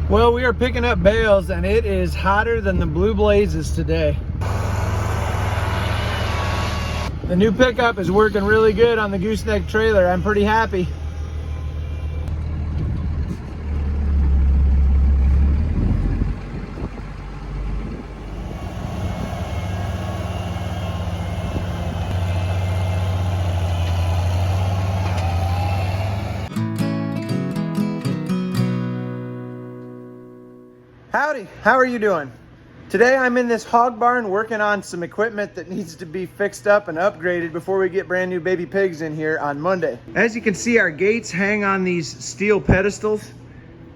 Well, we are picking up bales and it is hotter than the blue blazes today. The new pickup is working really good on the gooseneck trailer. I'm pretty happy. Howdy, how are you doing? Today I'm in this hog barn working on some equipment that needs to be fixed up and upgraded before we get brand new baby pigs in here on Monday. As you can see, our gates hang on these steel pedestals,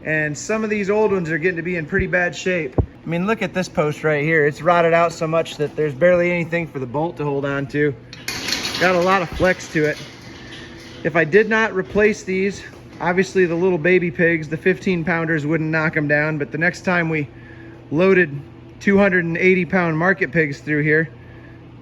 and some of these old ones are getting to be in pretty bad shape. I mean, look at this post right here. It's rotted out so much that there's barely anything for the bolt to hold on to. Got a lot of flex to it. If I did not replace these, obviously the little baby pigs, the 15-pounders, wouldn't knock them down, but the next time we loaded 280-pound market pigs through here,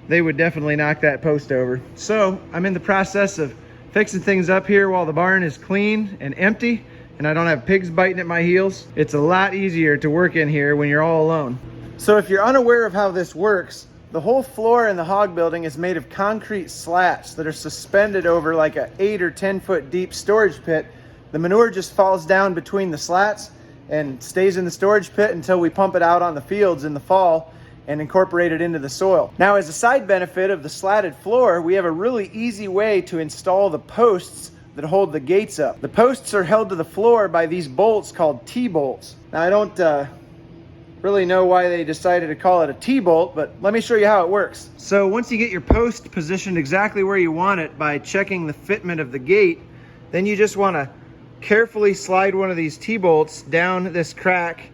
they would definitely knock that post over. So I'm in the process of fixing things up here while the barn is clean and empty and I don't have pigs biting at my heels. It's a lot easier to work in here when you're all alone. So if you're unaware of how this works, the whole floor in the hog building is made of concrete slats that are suspended over like a 8 or 10 foot deep storage pit. The manure just falls down between the slats and stays in the storage pit until we pump it out on the fields in the fall and incorporate it into the soil. Now, as a side benefit of the slatted floor, we have a really easy way to install the posts that hold the gates up. The posts are held to the floor by these bolts called T-bolts. Now, I don't really know why they decided to call it a T-bolt, but let me show you how it works. So once you get your post positioned exactly where you want it by checking the fitment of the gate, then you just want to carefully slide one of these T-bolts down this crack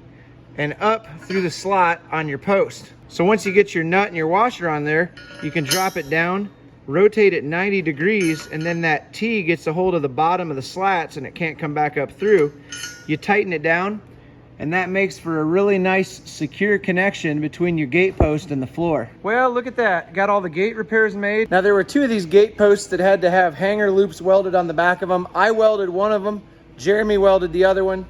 and up through the slot on your post. So once you get your nut and your washer on there, you can drop it down, rotate it 90 degrees, and then that T gets a hold of the bottom of the slats and it can't come back up through. You tighten it down, and that makes for a really nice secure connection between your gate post and the floor. Well, look at that. Got all the gate repairs made. Now, there were two of these gate posts that had to have hanger loops welded on the back of them. I welded one of them. Jeremy welded the other one.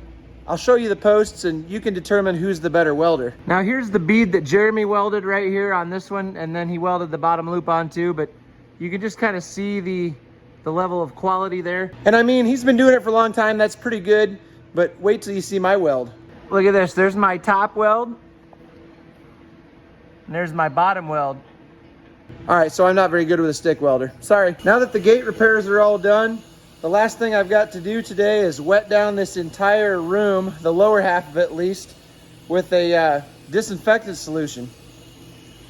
I'll show you the posts and you can determine who's the better welder. Now, here's the bead that Jeremy welded right here on this one, and then he welded the bottom loop on too, but you can just kind of see the level of quality there. And I mean, he's been doing it for a long time. That's pretty good, but wait till you see my weld. Look at this. There's my top weld. And there's my bottom weld. All right, so I'm not very good with a stick welder. Sorry. Now that the gate repairs are all done, the last thing I've got to do today is wet down this entire room, the lower half of it at least, with a disinfectant solution.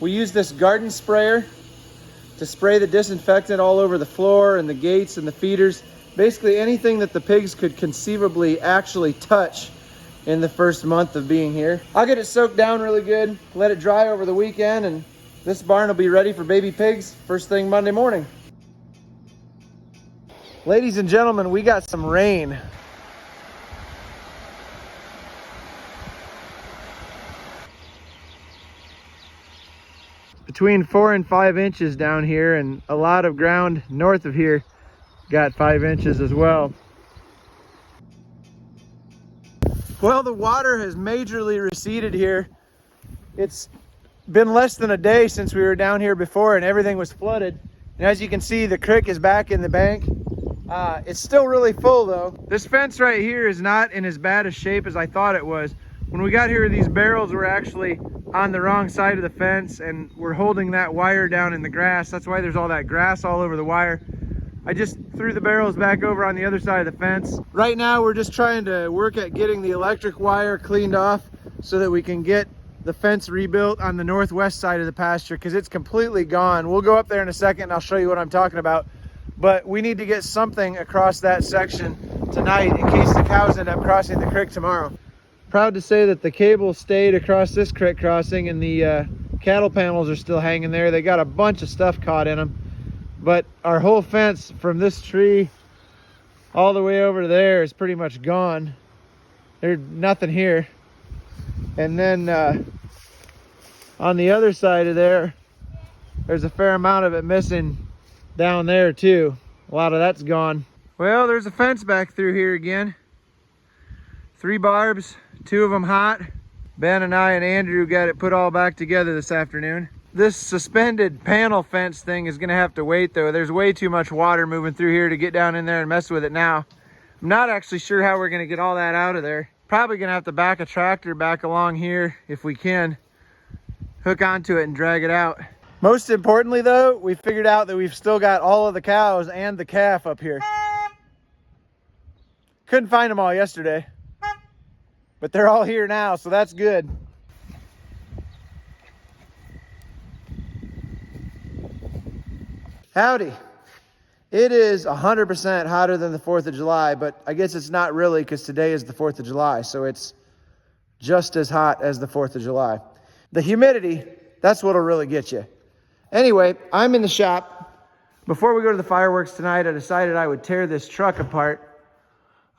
We use this garden sprayer to spray the disinfectant all over the floor and the gates and the feeders. Basically anything that the pigs could conceivably actually touch in the first month of being here. I'll get it soaked down really good, let it dry over the weekend, and this barn will be ready for baby pigs first thing Monday morning. Ladies and gentlemen, we got some rain. Between 4 and 5 inches down here, and a lot of ground north of here got 5 inches as well. Well, the water has majorly receded here. It's been less than a day since we were down here before and everything was flooded. And as you can see, the creek is back in the bank. It's still really full though. This fence right here is not in as bad a shape as I thought it was. When we got here, these barrels were actually on the wrong side of the fence and we're holding that wire down in the grass. That's why there's all that grass all over the wire. I just threw the barrels back over on the other side of the fence. Right now, we're just trying to work at getting the electric wire cleaned off so that we can get the fence rebuilt on the northwest side of the pasture because it's completely gone. We'll go up there in a second and I'll show you what I'm talking about. But we need to get something across that section tonight in case the cows end up crossing the creek tomorrow. Proud to say that the cable stayed across this creek crossing and the cattle panels are still hanging there. They got a bunch of stuff caught in them. But our whole fence from this tree all the way over there is pretty much gone. There's nothing here. And then on the other side of there, there's a fair amount of it missing down there too. A lot of that's gone. Well, there's a fence back through here again. 3 barbs, Two of them hot. Ben and I and Andrew got it put all back together this afternoon. This suspended panel fence thing is gonna have to wait though. There's way too much water moving through here to get down in there and mess with it now. I'm not actually sure how we're gonna get all that out of there. Probably gonna have to back a tractor back along here if we can. Hook onto it and drag it out. Most importantly though, we figured out that we've still got all of the cows and the calf up here. Couldn't find them all yesterday, but they're all here now, so that's good. Howdy. It is 100% hotter than the 4th of July, but I guess it's not really because today is the 4th of July, so it's just as hot as the 4th of July. The humidity, that's what'll really get you. Anyway, I'm in the shop. Before we go to the fireworks tonight, I decided I would tear this truck apart.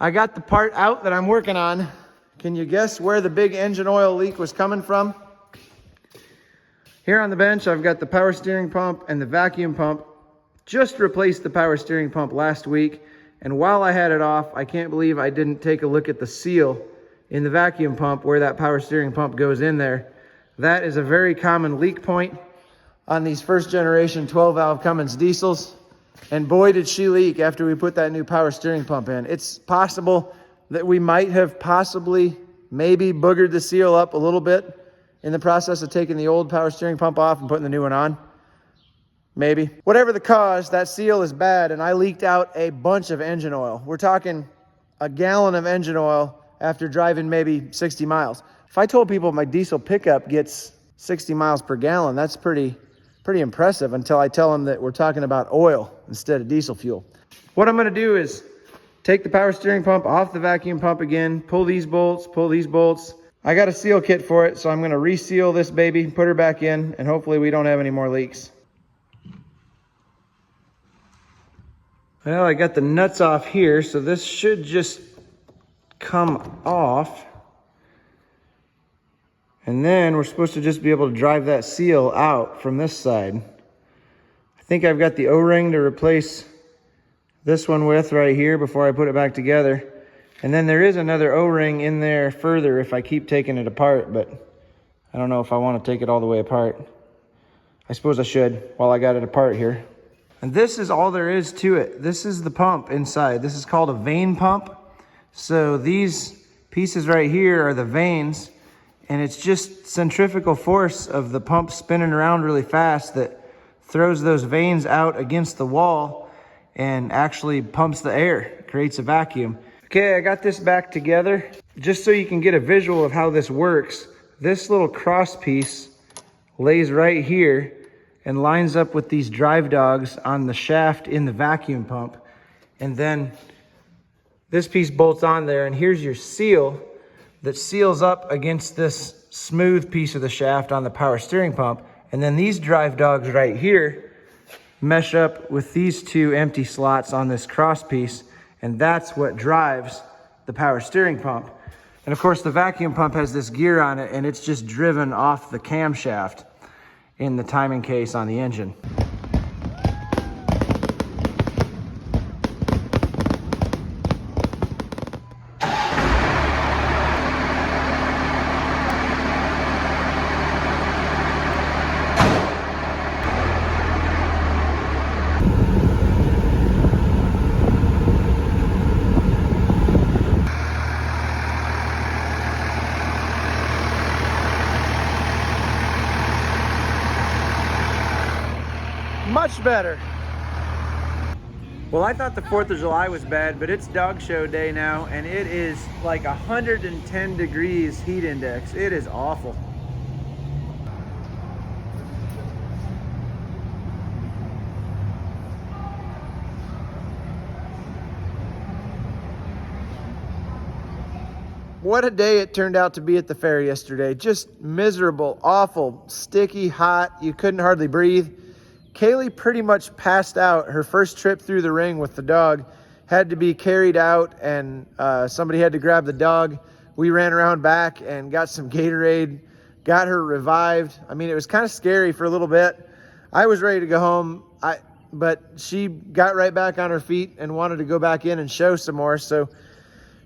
I got the part out that I'm working on. Can you guess where the big engine oil leak was coming from? Here on the bench, I've got the power steering pump and the vacuum pump. Just replaced the power steering pump last week, and while I had it off, I can't believe I didn't take a look at the seal in the vacuum pump where that power steering pump goes in there. That is a very common leak point on these first generation 12 valve Cummins diesels, and boy did she leak after we put that new power steering pump in. It's possible that we might have maybe boogered the seal up a little bit in the process of taking the old power steering pump off and putting the new one on. Maybe. Whatever the cause, that seal is bad, and I leaked out a bunch of engine oil. We're talking a gallon of engine oil after driving maybe 60 miles. If I told people my diesel pickup gets 60 miles per gallon, that's pretty impressive until I tell them that we're talking about oil instead of diesel fuel. What I'm gonna do is take the power steering pump off the vacuum pump again, pull these bolts. I got a seal kit for it, so I'm gonna reseal this baby, put her back in, and hopefully we don't have any more leaks. Well, I got the nuts off here, so this should just come off. And then we're supposed to just be able to drive that seal out from this side. I think I've got the O-ring to replace this one with right here before I put it back together. And then there is another O-ring in there further if I keep taking it apart, but I don't know if I want to take it all the way apart. I suppose I should while I got it apart here. And this is all there is to it. This is the pump inside. This is called a vane pump. So these pieces right here are the vanes, and it's just centrifugal force of the pump spinning around really fast that throws those vanes out against the wall and actually pumps the air, creates a vacuum. Okay, I got this back together. Just so you can get a visual of how this works, this little cross piece lays right here and lines up with these drive dogs on the shaft in the vacuum pump. And then this piece bolts on there, and here's your seal that seals up against this smooth piece of the shaft on the power steering pump. And then these drive dogs right here mesh up with these two empty slots on this cross piece, and that's what drives the power steering pump. And of course the vacuum pump has this gear on it, and it's just driven off the camshaft in the timing case on the engine. Much better. Well, I thought the 4th of July was bad, but it's dog show day now, and it is like 110 degrees heat index. It is awful. What a day it turned out to be at the fair yesterday. Just miserable, awful, sticky, hot. You couldn't hardly breathe. Kaylee pretty much passed out. Her first trip through the ring with the dog had to be carried out, and somebody had to grab the dog. We ran around back and got some Gatorade, got her revived. I mean, it was kind of scary for a little bit. I was ready to go home, but she got right back on her feet and wanted to go back in and show some more. So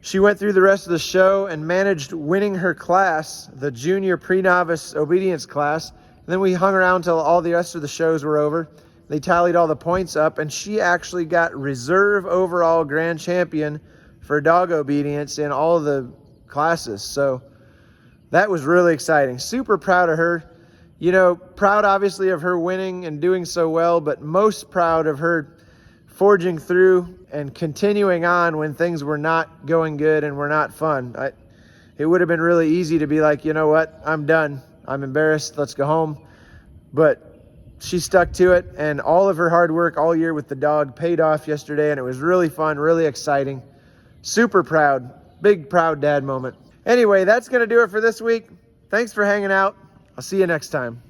She went through the rest of the show and managed winning her class, the junior pre-novice obedience class. And then we hung around till all the rest of the shows were over. They tallied all the points up, and she actually got reserve overall grand champion for dog obedience in all of the classes. So that was really exciting. Super proud of her. You know, proud obviously of her winning and doing so well, but most proud of her forging through and continuing on when things were not going good and were not fun. It would have been really easy to be like, you know what, I'm done. I'm embarrassed. Let's go home. But she stuck to it, and all of her hard work all year with the dog paid off yesterday, and it was really fun, really exciting. Super proud. Big proud dad moment. Anyway, that's going to do it for this week. Thanks for hanging out. I'll see you next time.